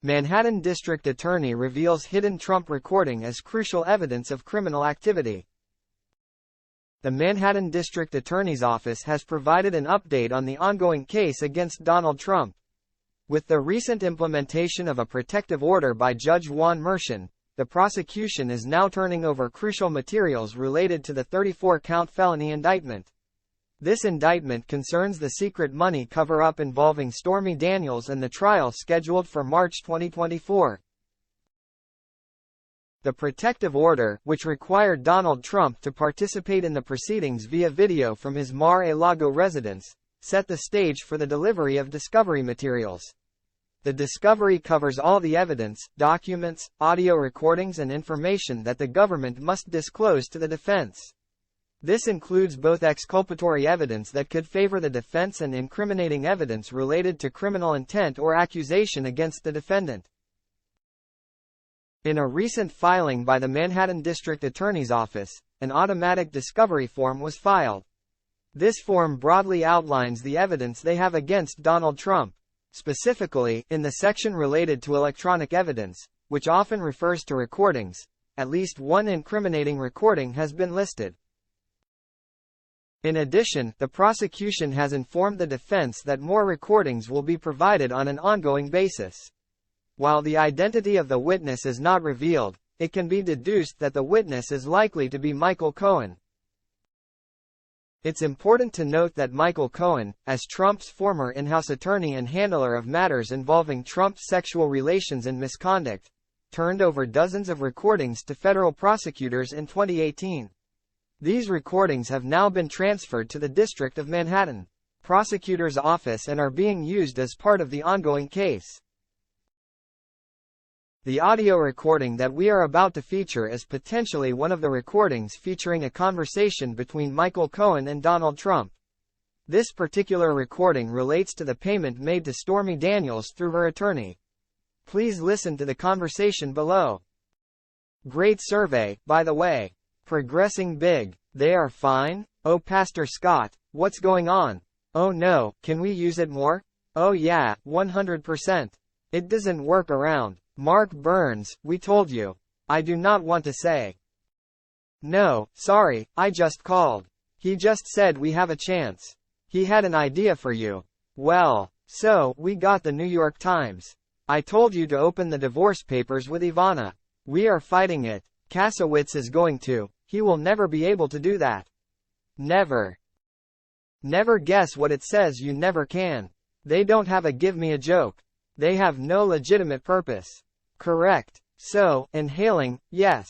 Manhattan District Attorney reveals hidden Trump recording as crucial evidence of criminal activity. The Manhattan District Attorney's Office has provided an update on the ongoing case against Donald Trump. With the recent implementation of a protective order by Judge Juan Merchan, the prosecution is now turning over crucial materials related to the 34-count felony indictment. This indictment concerns the secret money cover-up involving Stormy Daniels and the trial scheduled for March 2024. The protective order, which required Donald Trump to participate in the proceedings via video from his Mar-a-Lago residence, set the stage for the delivery of discovery materials. The discovery covers all the evidence, documents, audio recordings and information that the government must disclose to the defense. This includes both exculpatory evidence that could favor the defense and incriminating evidence related to criminal intent or accusation against the defendant. In a recent filing by the Manhattan District Attorney's Office, an automatic discovery form was filed. This form broadly outlines the evidence they have against Donald Trump. Specifically, in the section related to electronic evidence, which often refers to recordings, at least one incriminating recording has been listed. In addition, the prosecution has informed the defense that more recordings will be provided on an ongoing basis. While the identity of the witness is not revealed, it can be deduced that the witness is likely to be Michael Cohen. It's important to note that Michael Cohen, as Trump's former in-house attorney and handler of matters involving Trump's sexual relations and misconduct, turned over dozens of recordings to federal prosecutors in 2018. These recordings have now been transferred to the District of Manhattan Prosecutor's Office and are being used as part of the ongoing case. The audio recording that we are about to feature is potentially one of the recordings featuring a conversation between Michael Cohen and Donald Trump. This particular recording relates to the payment made to Stormy Daniels through her attorney. Please listen to the conversation below. Great survey, by the way. Progressing big. They are fine? Oh, Pastor Scott, what's going on? Oh no, can we use it more? Oh yeah, 100%. It doesn't work around. Mark Burns, we told you. I do not want to say. No, sorry, I just called. He just said we have a chance. He had an idea for you. Well, so, we got the New York Times. I told you to open the divorce papers with Ivana. We are fighting it. Kasowitz is going to. He will never be able to do that. Never. Never guess what it says, you never can. They don't have a give me a joke. They have no legitimate purpose. Correct. So, inhaling, yes.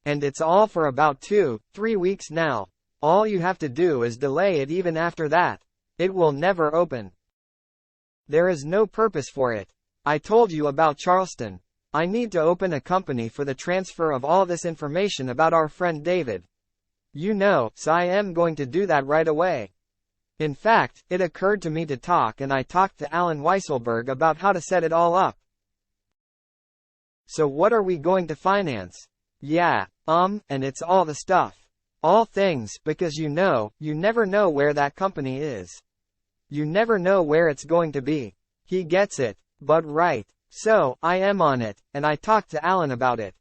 And it's all for about 2-3 weeks now. All you have to do is delay it even after that. It will never open. There is no purpose for it. I told you about Charleston. I need to open a company for the transfer of all this information about our friend David. You know, so I am going to do that right away. In fact, it occurred to me to talk and I talked to Alan Weisselberg about how to set it all up. So what are we going to finance? Yeah, and it's all the stuff. All things, because you never know where that company is. You never know where it's going to be. He gets it, but right. So, I am on it, and I talked to Alan about it.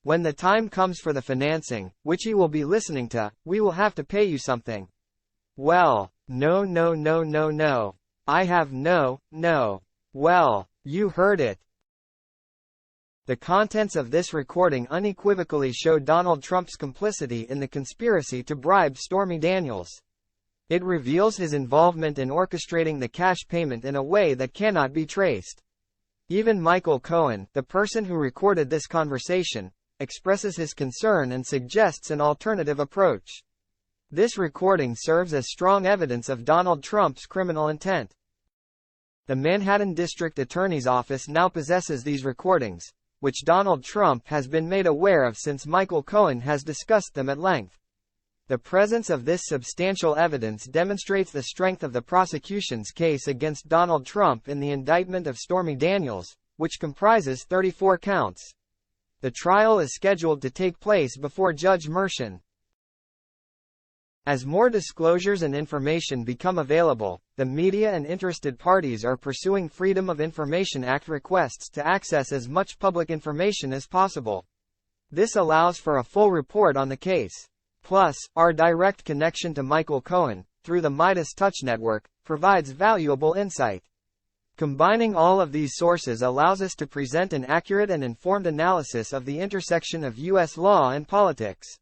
When the time comes for the financing, which he will be listening to, we will have to pay you something. Well, no. I have no. Well, you heard it. The contents of this recording unequivocally show Donald Trump's complicity in the conspiracy to bribe Stormy Daniels. It reveals his involvement in orchestrating the cash payment in a way that cannot be traced. Even Michael Cohen, the person who recorded this conversation, expresses his concern and suggests an alternative approach. This recording serves as strong evidence of Donald Trump's criminal intent. The Manhattan District Attorney's Office now possesses these recordings, which Donald Trump has been made aware of since Michael Cohen has discussed them at length. The presence of this substantial evidence demonstrates the strength of the prosecution's case against Donald Trump in the indictment of Stormy Daniels, which comprises 34 counts. The trial is scheduled to take place before Judge Merchan. As more disclosures and information become available, the media and interested parties are pursuing Freedom of Information Act requests to access as much public information as possible. This allows for a full report on the case. Plus, our direct connection to Michael Cohen, through the Midas Touch network, provides valuable insight. Combining all of these sources allows us to present an accurate and informed analysis of the intersection of U.S. law and politics.